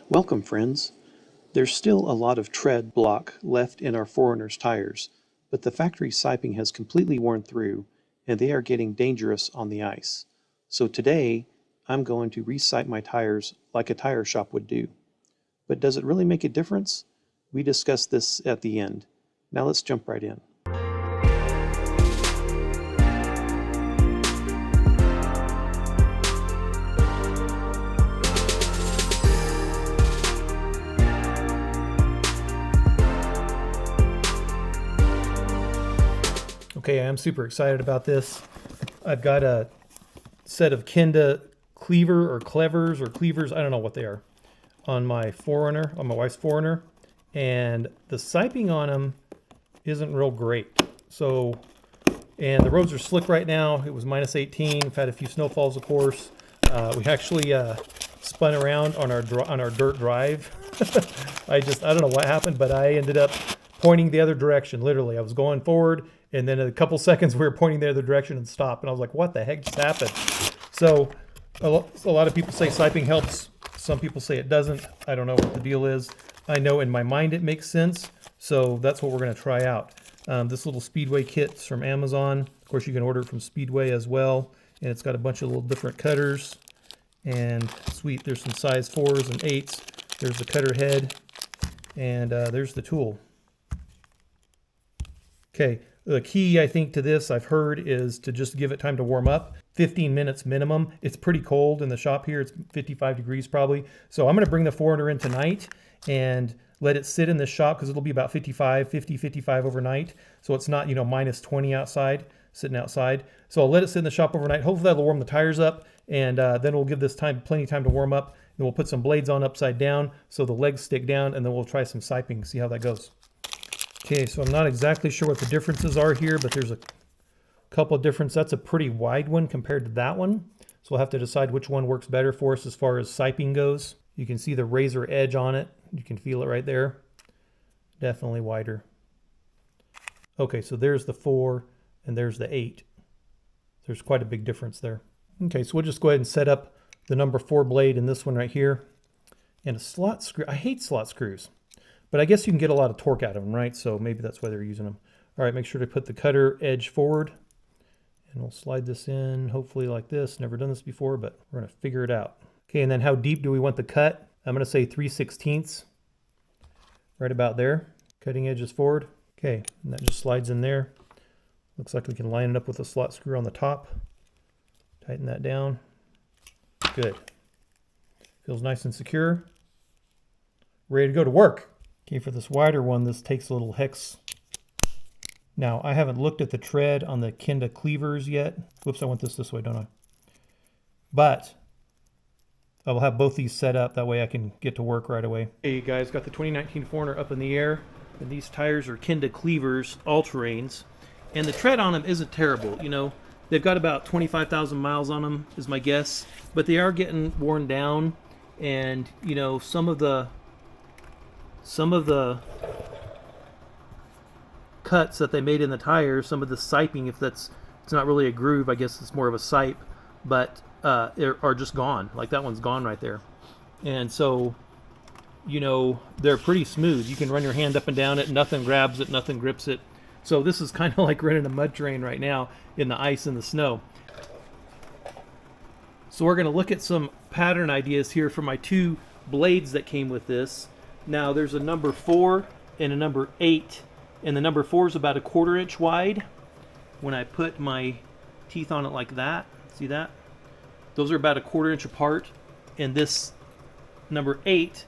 Welcome, friends. There's still a lot of tread block left in our Foreigner's tires, but the factory siping has completely worn through, and they are getting dangerous on the ice. So today, I'm going to resipe my tires like a tire shop would do. But does it really make a difference? We discuss this at the end. Now let's jump right in. Okay, I'm super excited about this. I've got a set of Kenda cleaver or clevers or cleavers, I don't know what they are, on my Forerunner, on my wife's Forerunner, and the siping on them isn't real great. So, and the roads are slick right now. It was minus 18. We've had a few snowfalls, of course. We actually spun around on our dirt drive. I don't know what happened, but I ended up pointing the other direction. Literally, I was going forward, and then in a couple seconds we were pointing the other direction and stopped. And I was like, "What the heck just happened?" So, a lot of people say siping helps. Some people say it doesn't. I don't know what the deal is. I know in my mind it makes sense, so that's what we're going to try out. This little Speedway kit's from Amazon. Of course, you can order it from Speedway as well, and it's got a bunch of little different cutters. And sweet, there's some size 4s and 8s. There's the cutter head, and there's the tool. Okay, the key I think to this, I've heard, is to just give it time to warm up. 15 minutes minimum. It's pretty cold in the shop here. It's 55 degrees probably. So I'm going to bring the Forerunner in tonight and let it sit in the shop because it'll be about 55 overnight. So it's not, minus 20 outside, sitting outside. So I'll let it sit in the shop overnight. Hopefully that'll warm the tires up, and then we'll give this plenty of time to warm up. Then we'll put some blades on upside down so the legs stick down, and then we'll try some siping, see how that goes. Okay, so I'm not exactly sure what the differences are here, but there's a couple of differences. That's a pretty wide one compared to that one. So we'll have to decide which one works better for us as far as siping goes. You can see the razor edge on it. You can feel it right there. Definitely wider. Okay, so there's the 4 and there's the 8. There's quite a big difference there. Okay, so we'll just go ahead and set up the number 4 blade in this one right here. And a slot screw. I hate slot screws, but I guess you can get a lot of torque out of them, right? So maybe that's why they're using them. All right, make sure to put the cutter edge forward. And we'll slide this in, hopefully like this. Never done this before, but we're going to figure it out. Okay, and then how deep do we want the cut? I'm going to say 3/16, right about there. Cutting edge is forward. Okay, and that just slides in there. Looks like we can line it up with a slot screw on the top. Tighten that down. Good. Feels nice and secure. Ready to go to work. Okay, for this wider one, this takes a little hex. Now, I haven't looked at the tread on the Kenda cleavers yet. Whoops, I want this way, don't I? But I will have both these set up. That way I can get to work right away. Hey guys, got the 2019 Foreigner up in the air. And these tires are Kenda cleavers, all-terrains. And the tread on them isn't terrible. They've got about 25,000 miles on them, is my guess. But they are getting worn down. And, some of the cuts that they made in the tires, some of the siping, it's not really a groove, I guess it's more of a sipe, but are just gone. Like that one's gone right there. And so, they're pretty smooth. You can run your hand up and down it, nothing grabs it, nothing grips it. So this is kind of like running a mud train right now in the ice and the snow. So we're going to look at some pattern ideas here for my 2 blades that came with this. Now there's a number 4 and a number 8, and the number 4 is about 1/4 inch wide. When I put my teeth on it like that, see that? Those are about 1/4 inch apart, and this number 8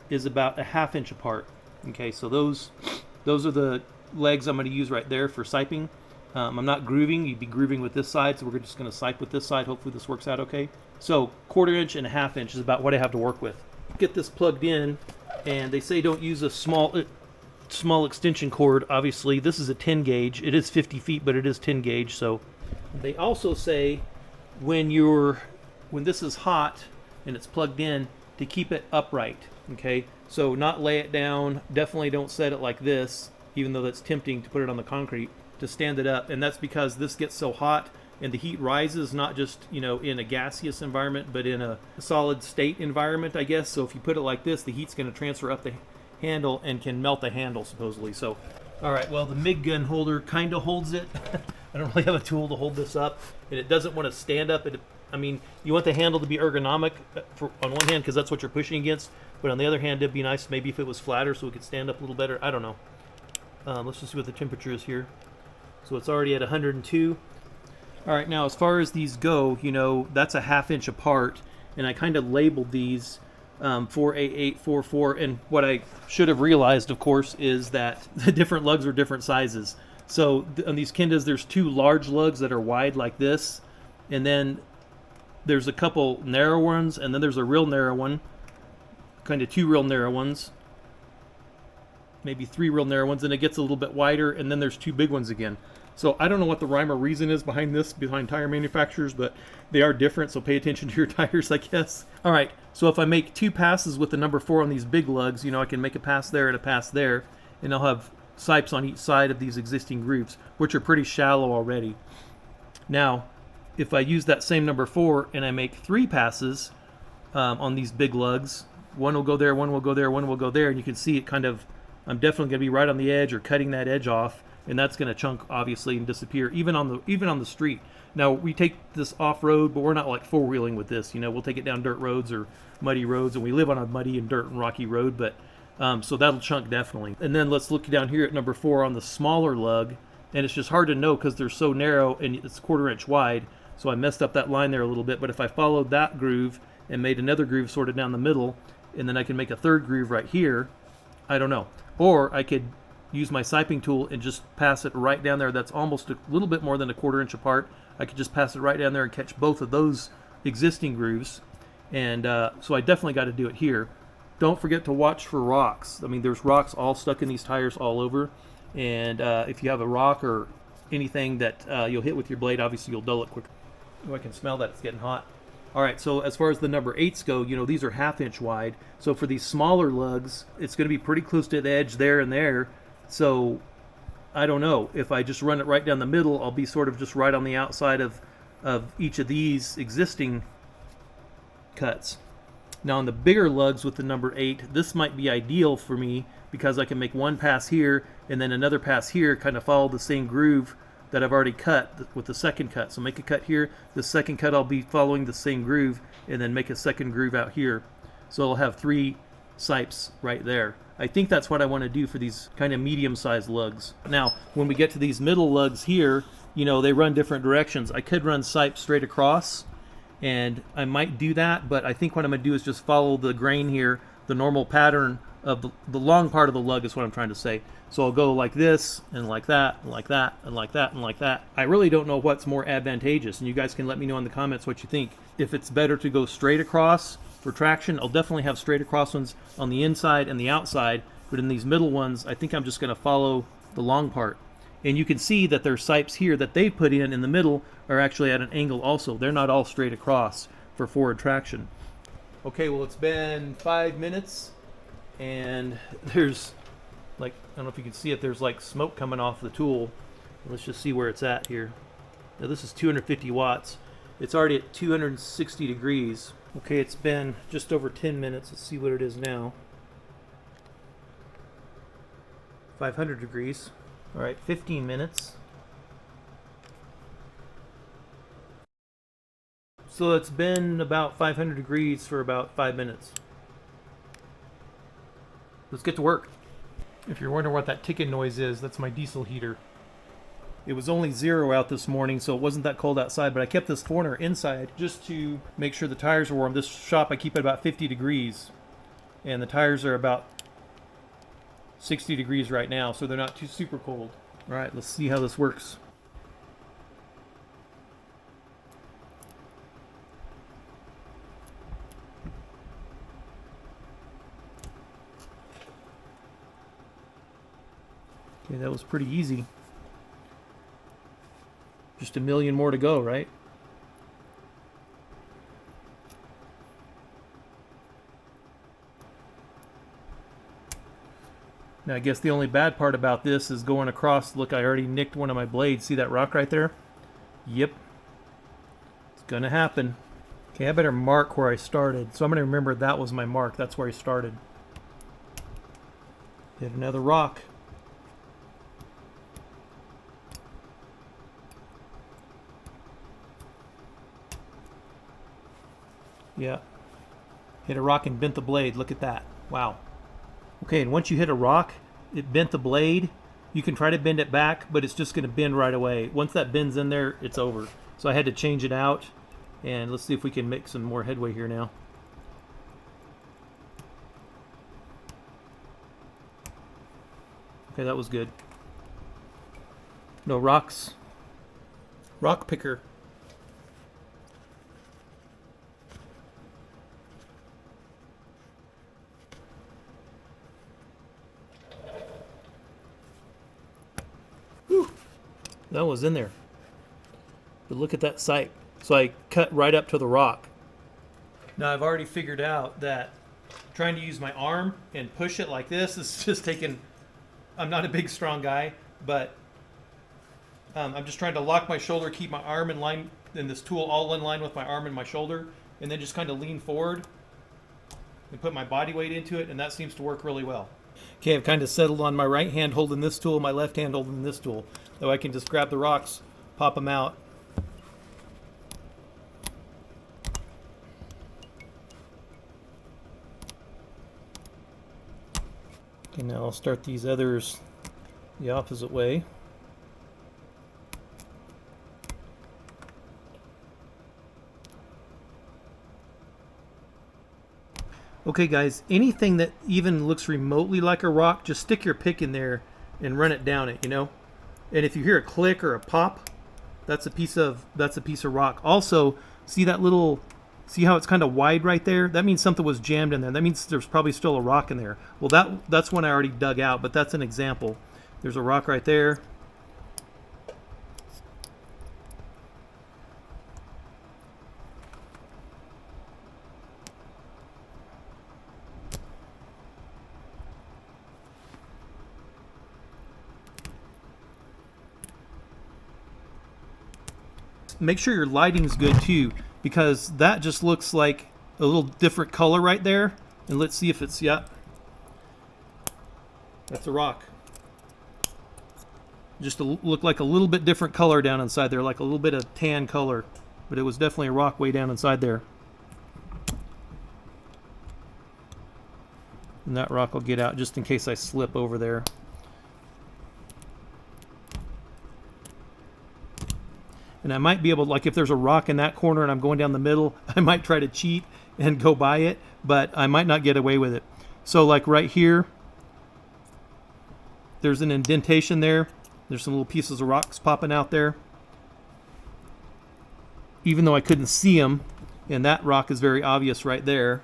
is about 1/2 inch apart. Okay, so those are the legs I'm going to use right there for siping. I'm not grooving. You'd be grooving with this side, so we're just going to sipe with this side. Hopefully this works out okay. So 1/4 inch and 1/2 inch is about what I have to work with. Get this plugged in, and they say don't use a small extension cord. Obviously this is a 10 gauge. It is 50 feet, but it is 10 gauge. So they also say when this is hot and it's plugged in, to keep it upright. Okay, so not lay it down. Definitely don't set it like this, even though that's tempting to put it on the concrete. To stand it up, and that's because this gets so hot and the heat rises not just, you know, in a gaseous environment, but in a solid state environment, I guess. So if you put it like this, the heat's going to transfer up the handle and can melt the handle, supposedly. So, all right, well, the MIG gun holder kind of holds it. I don't really have a tool to hold this up, and it doesn't want to stand up. I mean, you want the handle to be ergonomic on one hand because that's what you're pushing against, but on the other hand, it'd be nice maybe if it was flatter so it could stand up a little better. I don't know. Let's just see what the temperature is here. So it's already at 102. All right, now as far as these go, you know, that's a 1/2 inch apart, and I kind of labeled these 4A8, 4, and what I should have realized, of course, is that the different lugs are different sizes. So on these Kendas, there's 2 large lugs that are wide like this, and then there's a couple narrow ones, and then there's a real narrow one, kind of 2 real narrow ones, maybe 3 real narrow ones, and it gets a little bit wider, and then there's 2 big ones again. So I don't know what the rhyme or reason is behind this, behind tire manufacturers, but they are different, so pay attention to your tires, I guess. All right, so if I make 2 passes with the number 4 on these big lugs, you know, I can make a pass there and a pass there, and I'll have sipes on each side of these existing grooves, which are pretty shallow already. Now, if I use that same number 4 and I make 3 passes on these big lugs, one will go there, one will go there, one will go there, and you can see it kind of, I'm definitely going to be right on the edge or cutting that edge off, and that's going to chunk obviously and disappear even on the street. Now we take this off road, but we're not like 4-wheeling with this. You know, we'll take it down dirt roads or muddy roads, and we live on a muddy and dirt and rocky road, but so that'll chunk definitely. And then let's look down here at number 4 on the smaller lug, and it's just hard to know because they're so narrow and it's 1/4 inch wide. So I messed up that line there a little bit, but if I followed that groove and made another groove sort of down the middle, and then I can make a 3rd groove right here, I don't know. Or I could use my siping tool and just pass it right down there. That's almost a little bit more than a 1/4 inch apart. I could just pass it right down there and catch both of those existing grooves. And so I definitely got to do it here. Don't forget to watch for rocks. I mean, there's rocks all stuck in these tires all over. And if you have a rock or anything that you'll hit with your blade, obviously you'll dull it quicker. Oh, I can smell that. It's getting hot. All right, so as far as the number 8s go, you know, these are 1/2 inch wide. So for these smaller lugs, it's going to be pretty close to the edge there and there. So I don't know. If I just run it right down the middle, I'll be sort of just right on the outside of each of these existing cuts. Now on the bigger lugs with the number 8, this might be ideal for me because I can make one pass here and then another pass here, kind of follow the same groove that I've already cut with the second cut. So make a cut here, the second cut I'll be following the same groove, and then make a second groove out here. So I'll have 3 sipes right there. I think that's what I want to do for these kind of medium-sized lugs. Now, when we get to these middle lugs here, you know, they run different directions. I could run sipes straight across, and I might do that, but I think what I'm going to do is just follow the grain here, the normal pattern of the long part of the lug is what I'm trying to say. So I'll go like this, and like that, and like that, and like that, and like that. I really don't know what's more advantageous, and you guys can let me know in the comments what you think. If it's better to go straight across for traction, I'll definitely have straight across ones on the inside and the outside, but in these middle ones, I think I'm just going to follow the long part. And you can see that their sipes here that they've put in the middle are actually at an angle also. They're not all straight across for forward traction. Okay, well, it's been 5 minutes, and there's like, I don't know if you can see it, there's like smoke coming off the tool. Let's just see where it's at here. Now this is 250 watts. It's already at 260 degrees. Okay, it's been just over 10 minutes. Let's see what it is now. 500 degrees. All right, 15 minutes. So it's been about 500 degrees for about 5 minutes. Let's get to work. If you're wondering what that ticking noise is, that's my diesel heater. It was only 0 out this morning, so it wasn't that cold outside, but I kept this foreigner inside just to make sure the tires are warm. This shop I keep at about 50 degrees, and the tires are about 60 degrees right now, so they're not too super cold. All right, let's see how this works. Okay, that was pretty easy. Just a million more to go, right? Now I guess the only bad part about this is going across. Look, I already nicked one of my blades. See that rock right there? Yep. Gonna happen. Okay, I better mark where I started. So I'm gonna remember that was my mark. That's where I started. Hit another rock. Yeah. Hit a rock and bent the blade. Look at that. Wow. Okay, and once you hit a rock, it bent the blade. You can try to bend it back, but it's just going to bend right away. Once that bends in there, it's over. So I had to change it out. And let's see if we can make some more headway here now. Okay, that was good. No rocks. Rock picker. Whew. That was in there. But look at that sight. So I cut right up to the rock. Now I've already figured out that trying to use my arm and push it like this is just taking... I'm not a big, strong guy, but I'm just trying to lock my shoulder, keep my arm in line, and this tool all in line with my arm and my shoulder, and then just kind of lean forward and put my body weight into it, and that seems to work really well. Okay, I've kind of settled on my right hand holding this tool, my left hand holding this tool. Though I can just grab the rocks, pop them out. Okay, now I'll start these others the opposite way. Okay guys, anything that even looks remotely like a rock, just stick your pick in there and run it down it, you know? And if you hear a click or a pop, that's a piece of rock. Also, see that little, see how it's kind of wide right there? That means something was jammed in there. That means there's probably still a rock in there. Well, that's one I already dug out, but that's an example. There's a rock right there. Make sure your lighting's good too, because that just looks like a little different color right there. And let's see if it's, yeah, that's a rock. Just look like a little bit different color down inside there, like a little bit of tan color, but it was definitely a rock way down inside there. And that rock will get out just in case I slip over there. And I might be able, like if there's a rock in that corner and I'm going down the middle, I might try to cheat and go by it, but I might not get away with it. So like right here, there's an indentation there. There's some little pieces of rocks popping out there. Even though I couldn't see them, and that rock is very obvious right there.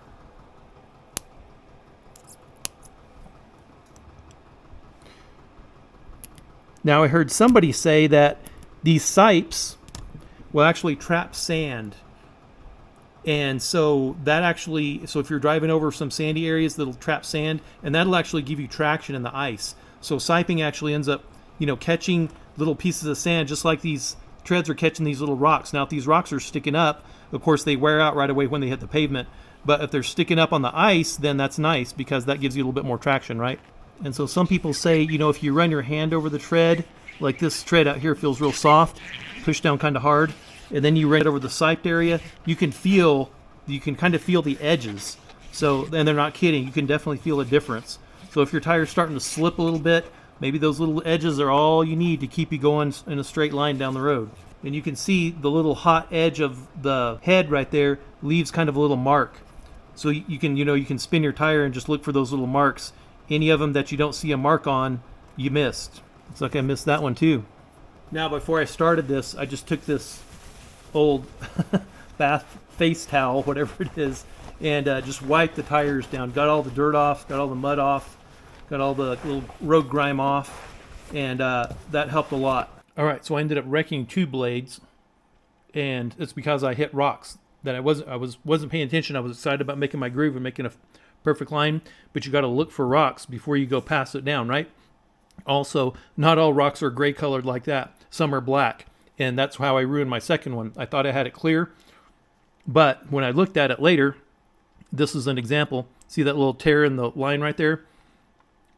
Now I heard somebody say that these sipes will actually trap sand. And so that actually, so if you're driving over some sandy areas, that'll trap sand, and that'll actually give you traction in the ice. So siping actually ends up, you know, catching little pieces of sand, just like these treads are catching these little rocks. Now if these rocks are sticking up, of course they wear out right away when they hit the pavement. But if they're sticking up on the ice, then that's nice, because that gives you a little bit more traction, right? And so some people say, you know, if you run your hand over the tread, like this tread out here feels real soft, push down kind of hard, and then you run it over the siped area, you can kind of feel the edges. So, and they're not kidding, you can definitely feel a difference. So if your tire's starting to slip a little bit, maybe those little edges are all you need to keep you going in a straight line down the road. And you can see the little hot edge of the head right there leaves kind of a little mark. So you can spin your tire and just look for those little marks. Any of them that you don't see a mark on, you missed. Looks like I missed that one too. Now before I started this, I just took this old bath face towel, whatever it is, and just wiped the tires down. Got all the dirt off, got all the mud off, got all the little road grime off, and that helped a lot. All right, so I ended up wrecking 2 blades, and it's because I hit rocks that I wasn't paying attention. I was excited about making my groove and making a perfect line, but you got to look for rocks before you go pass it down, right? Also, not all rocks are gray colored like that. Some are black, and that's how I ruined my second one. I thought I had it clear. But when I looked at it later, this is an example. See that little tear in the line right there?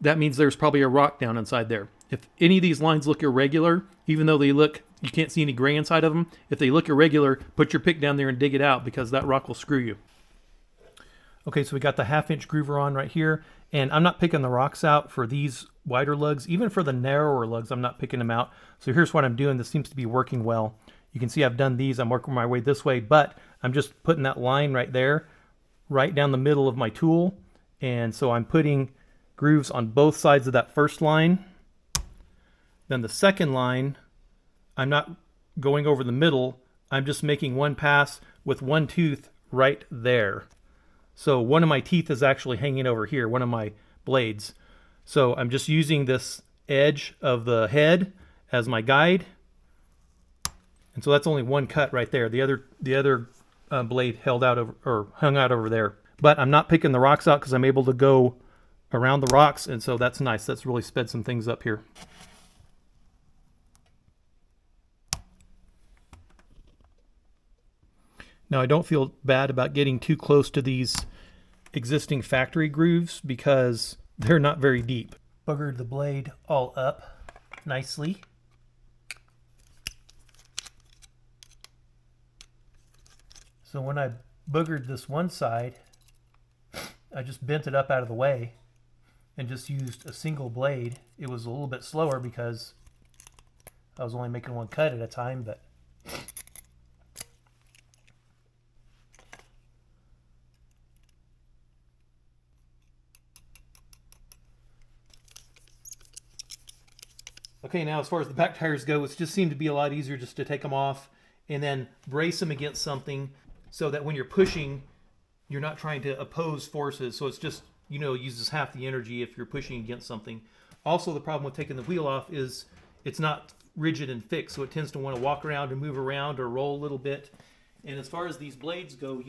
That means there's probably a rock down inside there. If any of these lines look irregular, even though they look, you can't see any gray inside of them, if they look irregular, put your pick down there and dig it out, because that rock will screw you. Okay, so we got the 1/2-inch groover on right here, and I'm not picking the rocks out for these wider lugs. Even for the narrower lugs, I'm not picking them out. So here's what I'm doing. This seems to be working well. You can see I've done these. I'm working my way this way, but I'm just putting that line right there, right down the middle of my tool. And so I'm putting grooves on both sides of that first line. Then the second line, I'm not going over the middle. I'm just making one pass with one tooth right there. So one of my teeth is actually hanging over here, one of my blades. So I'm just using this edge of the head as my guide. And so that's only one cut right there. The other blade held out over, or hung out over there. But I'm not picking the rocks out because I'm able to go around the rocks, and so that's nice. That's really sped some things up here. Now I don't feel bad about getting too close to these existing factory grooves because they're not very deep. Boogered the blade all up nicely. So when I boogered this one side, I just bent it up out of the way and just used a single blade. It was a little bit slower because I was only making one cut at a time, but okay, now as far as the back tires go, it just seemed to be a lot easier just to take them off and then brace them against something so that when you're pushing, you're not trying to oppose forces. So it's just, uses half the energy if you're pushing against something. Also, the problem with taking the wheel off is it's not rigid and fixed, so it tends to want to walk around and move around or roll a little bit. And as far as these blades go,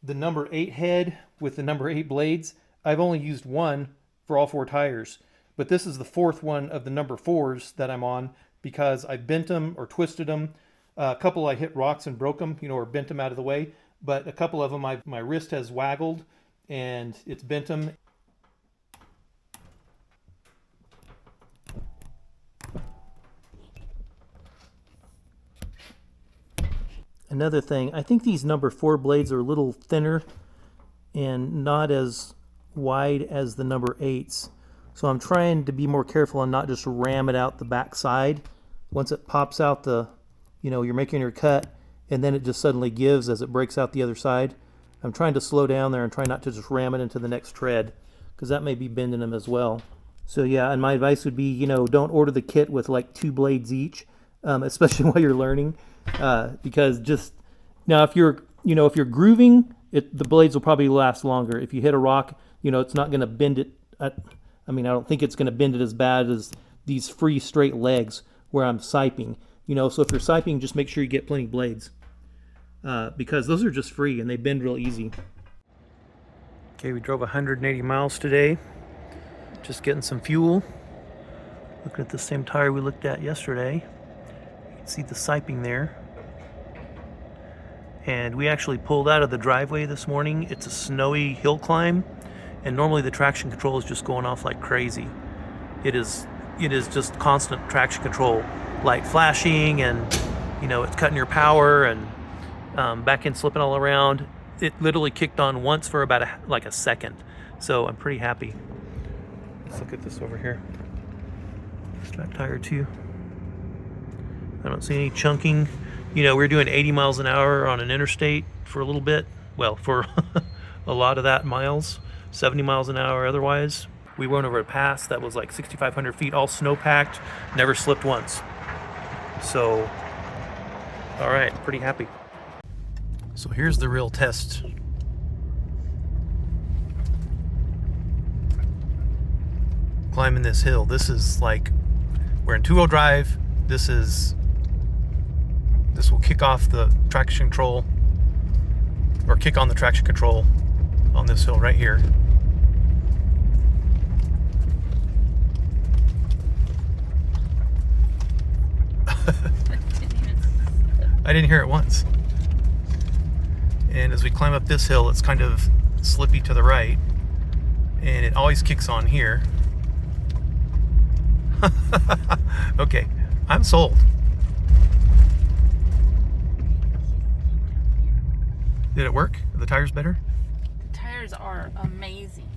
the number 8 head with the number 8 blades, I've only used one for all 4 tires. But this is the 4th one of the number 4s that I'm on because I bent them or twisted them. A couple I hit rocks and broke them, or bent them out of the way. But a couple of them, my wrist has waggled and it's bent them. Another thing, I think these number 4 blades are a little thinner and not as wide as the number 8s. So I'm trying to be more careful and not just ram it out the back side. Once it pops out you're making your cut and then it just suddenly gives as it breaks out the other side. I'm trying to slow down there and try not to just ram it into the next tread because that may be bending them as well. So yeah, and my advice would be, don't order the kit with like 2 blades each, especially while you're learning, because just now if you're grooving, the blades will probably last longer. If you hit a rock, it's not going to bend it. I don't think it's going to bend it as bad as these free straight legs where I'm siping. So if you're siping, just make sure you get plenty of blades because those are just free and they bend real easy. Okay, we drove 180 miles today, just getting some fuel. Looking at the same tire we looked at yesterday. You can see the siping there. And we actually pulled out of the driveway this morning. It's a snowy hill climb, and normally the traction control is just going off like crazy. It is just constant traction control, light flashing, and it's cutting your power and back end slipping all around. It literally kicked on once for about a second, so I'm pretty happy. Let's look at this over here. This back tire too. I don't see any chunking. We're doing 80 miles an hour on an interstate for a little bit. Well, for a lot of that miles, 70 miles an hour otherwise. We went over a pass that was like 6,500 feet, all snow packed, never slipped once. So, all right, pretty happy. So here's the real test. Climbing this hill. This is like, we're in 2-wheel drive. This will kick off the traction control, or kick on the traction control on this hill right here. I didn't hear it once. And as we climb up this hill, it's kind of slippy to the right. And it always kicks on here. Okay, I'm sold. Did it work? Are the tires better? The tires are amazing.